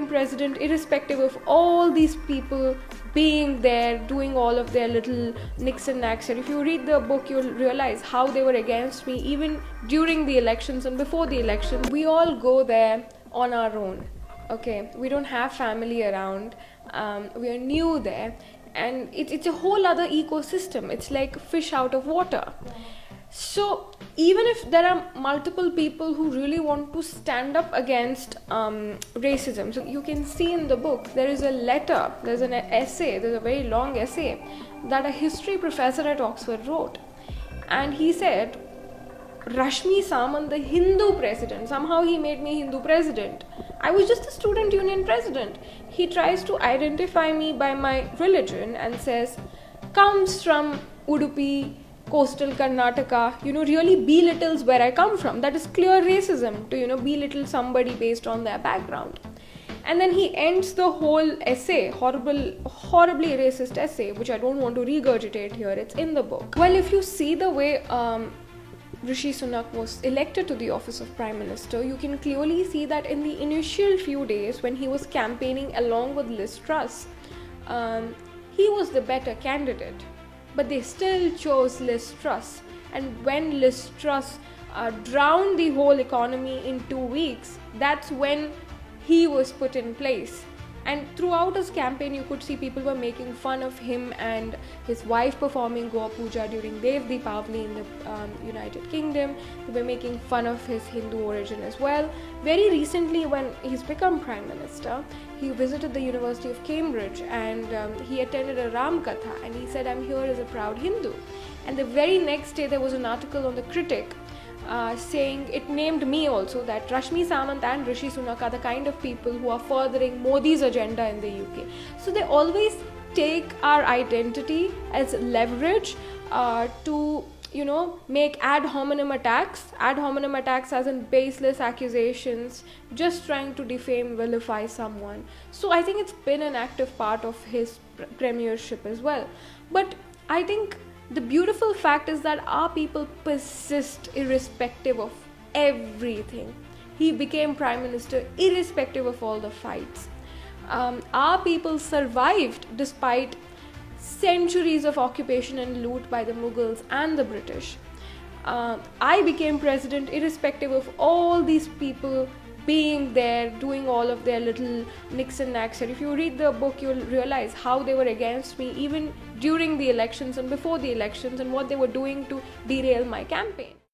became president irrespective of all these people being there, doing all of their little nicks and knacks. And if you read the book, you'll realize how they were against me even during the elections and before the election. We all go there on our own. Okay, we don't have family around. We are new there, and it's a whole other ecosystem. It's like fish out of water. So even if there are multiple people who really want to stand up against racism, so you can see in the book there is a letter, there's an essay, there's a very long essay that a history professor at Oxford wrote, and he said, Rashmi Samant, the Hindu president, somehow he made me Hindu president. I was just a student union president. He tries to identify me by my religion and says, comes from Udupi, coastal Karnataka, really belittles where I come from. That is clear racism to, belittle somebody based on their background. And then he ends the whole essay, horribly racist essay, which I don't want to regurgitate here. It's in the book. Well, if you see the way Rishi Sunak was elected to the office of Prime Minister, you can clearly see that in the initial few days when he was campaigning along with Liz Truss, he was the better candidate. But they still chose Liz Truss. And when Liz Truss drowned the whole economy in 2 weeks, that's when he was put in place. And throughout his campaign, you could see people were making fun of him and his wife performing Goa Puja during Dev Deepavali in the United Kingdom. They were making fun of his Hindu origin as well. Very recently, when he's become Prime Minister, he visited the University of Cambridge and he attended a Ram Katha, and he said, I'm here as a proud Hindu. And the very next day, there was an article on The Critic saying, it named me also, that Rashmi Samant and Rishi Sunak are the kind of people who are furthering Modi's agenda in the UK. So they always take our identity as leverage to make ad hominem attacks as in baseless accusations, just trying to defame, vilify someone. So I think it's been an active part of his premiership as well. But I think the beautiful fact is that our people persist irrespective of everything. He became Prime Minister irrespective of all the fights. Our people survived despite centuries of occupation and loot by the Mughals and the British. I became president irrespective of all these people being there, doing all of their little nicks and knacks. And if you read the book, you'll realize how they were against me even during the elections and before the elections, and what they were doing to derail my campaign.